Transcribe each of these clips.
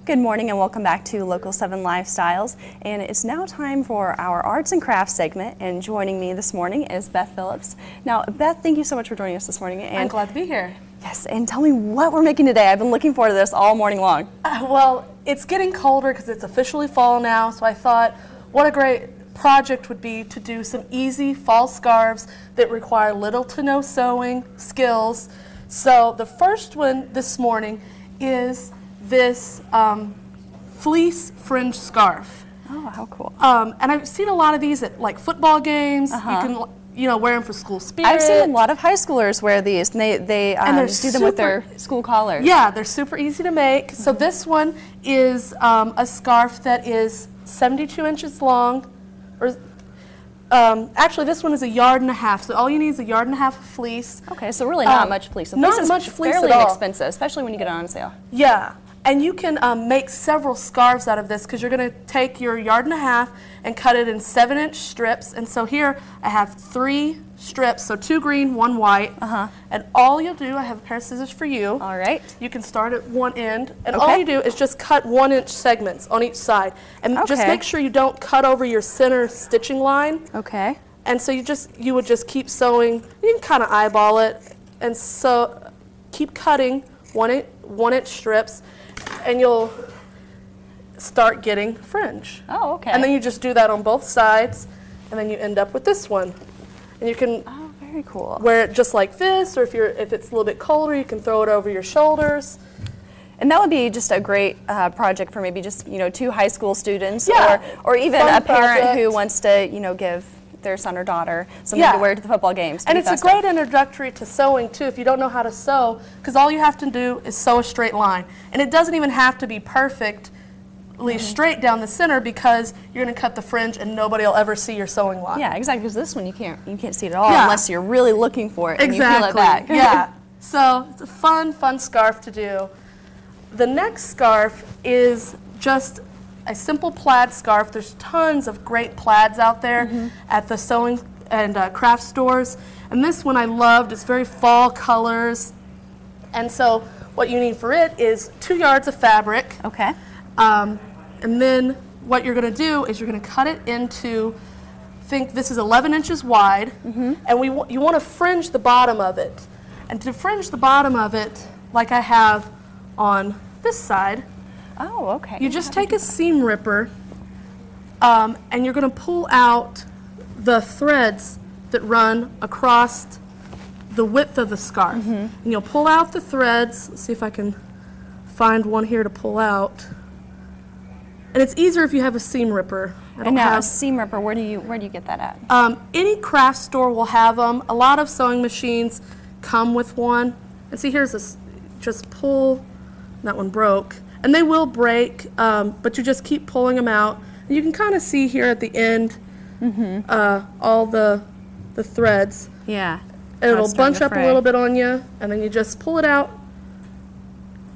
Good morning and welcome back to Local 7 Lifestyles. And it's now time for our arts and crafts segment, and joining me this morning is Beth Phillips. Now, Beth, thank you so much for joining us this morning. And I'm glad to be here. Yes, and tell me what we're making today. I've been looking forward to this all morning long. Well, it's getting colder because it's officially fall now, so I thought what a great project would be to do some easy fall scarves that require little to no sewing skills. So the first one this morning is this fleece fringe scarf. Oh, how cool. And I've seen a lot of these at like football games. You can wear them for school spirit. I've seen a lot of high schoolers wear these, and they do them with their school collars. Yeah, they're super easy to make. So this one is a scarf that is 72 inches long. Or actually, this one is 1.5 yards. So all you need is 1.5 yards of fleece. Okay, so really not much fleece. Not much fleece fairly at all. Inexpensive, especially when you get it on sale. Yeah, and you can make several scarves out of this because you're going to take your 1.5 yards and cut it in 7-inch strips. And so here I have 3 strips, so 2 green, 1 white. And all you'll do, I have a pair of scissors for you. All right. You can start at one end, and all you do is just cut 1-inch segments on each side. And just make sure you don't cut over your center stitching line. Okay. And so you would just keep sewing. You can kind of eyeball it, and so keep cutting 1-inch strips, and you'll start getting fringe. Oh, okay. And then you just do that on both sides, and then you end up with this one. And you can very cool. Wear it just like this, or if it's a little bit colder, you can throw it over your shoulders. And that would be just a great project for maybe just 2 high school students, or even Fun a parent project. who wants to give their son or daughter something to wear to the football games. And it's a great introductory to sewing too if you don't know how to sew, because all you have to do is sew a straight line. And it doesn't even have to be perfectly straight down the center, because you're going to cut the fringe and nobody will ever see your sewing line. Yeah, exactly, because this one you can't see it at all unless you're really looking for it and you peel it back. Yeah. So it's a fun scarf to do. The next scarf is just a simple plaid scarf. There's tons of great plaids out there at the sewing and craft stores. And this one I loved. It's very fall colors. And so what you need for it is 2 yards of fabric. Okay. And then what you're going to do is you're going to cut it into, think this is 11 inches wide, and you want to fringe the bottom of it. And to fringe the bottom of it, like I have on this side, you just take a seam ripper, and you're going to pull out the threads that run across the width of the scarf. And you'll pull out the threads. Let's see if I can find one here to pull out. And it's easier if you have a seam ripper. And now a seam ripper, where do you get that at? Any craft store will have them. A lot of sewing machines come with one. And see, here's this. Just pull. That one broke. And they will break, but you just keep pulling them out. And you can kind of see here at the end all the threads. Yeah. And it'll bunch up a little bit on you, and then you just pull it out,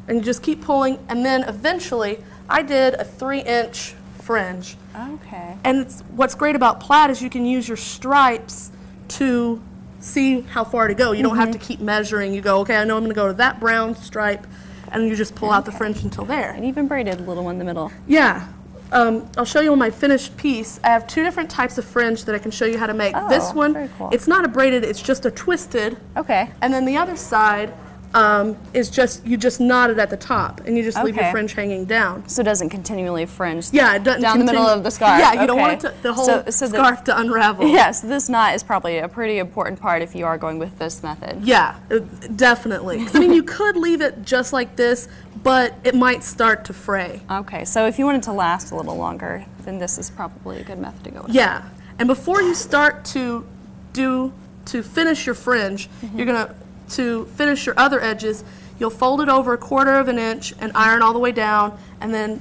and you just keep pulling, and then eventually I did a 3-inch fringe. Okay. And what's great about plaid is you can use your stripes to see how far to go. You don't have to keep measuring. You go, okay, I know I'm going to go to that brown stripe, and you just pull out the fringe until there. And even braided a little in the middle. Yeah. I'll show you on my finished piece. I have 2 different types of fringe that I can show you how to make. This one, very cool. It's not a braided, it's just a twisted. Okay. And then the other side is you just knot it at the top, and you just leave your fringe hanging down. So it doesn't continually fringe it doesn't down the middle of the scarf. Yeah, you don't want the whole scarf to unravel. Yeah, so this knot is probably a pretty important part if you are going with this method. Yeah, definitely. I mean, you could leave it just like this, but it might start to fray. Okay, so if you want it to last a little longer, then this is probably a good method to go with. Yeah, and before you start to finish your fringe, you're going to finish your other edges, you'll fold it over 1/4 inch and iron all the way down, and then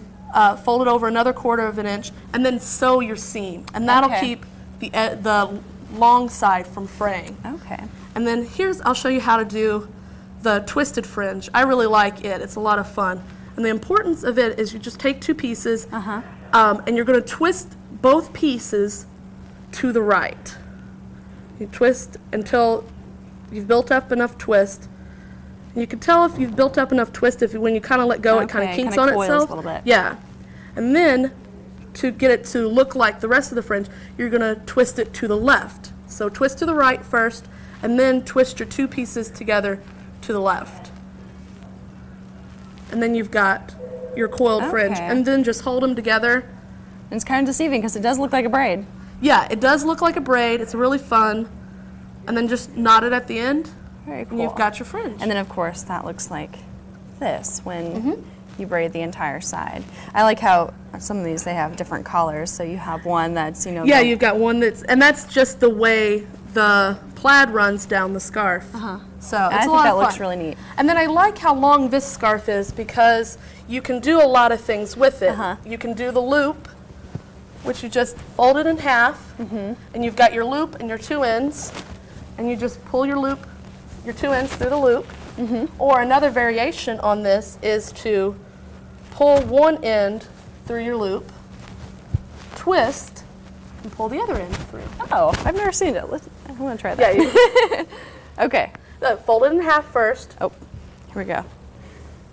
fold it over another 1/4 inch, and then sew your seam, and that'll keep the long side from fraying. Okay. And then I'll show you how to do the twisted fringe. I really like it. It's a lot of fun. And the importance of it is you just take 2 pieces, and you're going to twist both pieces to the right. You twist until you've built up enough twist, You can tell if you've built up enough twist if when you kind of let go, it kind of kinks on coils itself. a little bit. Yeah. And then to get it to look like the rest of the fringe, you're going to twist it to the left. So twist to the right first, and then twist your two pieces together to the left. And then you've got your coiled fringe. And then just hold them together. And it's kind of deceiving because it does look like a braid. Yeah, it does look like a braid. It's really fun. And then just knot it at the end. Very cool. And you've got your fringe. And then, of course, that looks like this when you braid the entire side. I like how some of these, they have different collars. So you have one that's, you know. Yeah, you've got one and that's just the way the plaid runs down the scarf. So I think that looks really neat. And then I like how long this scarf is because you can do a lot of things with it. You can do the loop, which you just fold it in half, and you've got your loop and your two ends, and you just pull your loop, your two ends through the loop. Or another variation on this is to pull one end through your loop, twist, and pull the other end through. Oh, I've never seen it. I want to try that. Yeah. Okay. Fold it in half first. Oh, here we go.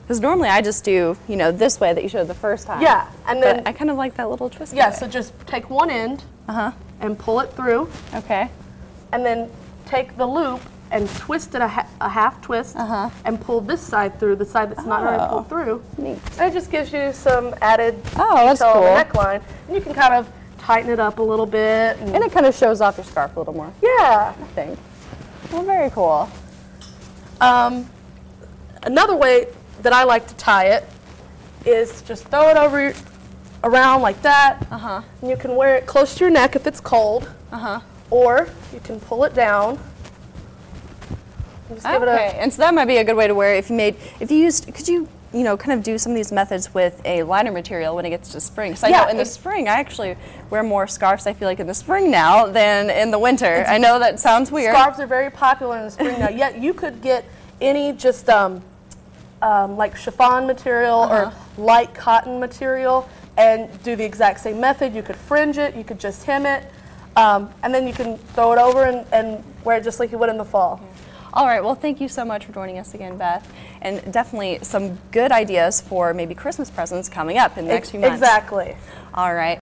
Because normally I just do, you know, this way that you showed the first time. Yeah, and then but I kind of like that little twist. Yeah, so just take one end and pull it through. Okay. And then take the loop and twist it a half twist and pull this side through, the side that's not already pulled through. Neat. And it just gives you some added that's cool. on the neckline. And you can kind of tighten it up a little bit. And it kind of shows off your scarf a little more. Yeah. I think. Well, very cool. Another way that I like to tie it is just throw it around like that. And you can wear it close to your neck if it's cold. Or you can pull it down. And just give it and so that might be a good way to wear it if you used, could you know, kind of do some of these methods with a lighter material when it gets to spring? Because I know in the spring, I actually wear more scarves, I feel like, in the spring now than in the winter. I know that sounds weird. Scarves are very popular in the spring now. Yet you could get any just like chiffon material or light cotton material and do the exact same method. You could fringe it, you could just hem it, and then you can throw it over and wear it just like you would in the fall. All right, well, thank you so much for joining us again, Beth. And definitely some good ideas for maybe Christmas presents coming up in the next few months. Exactly. All right.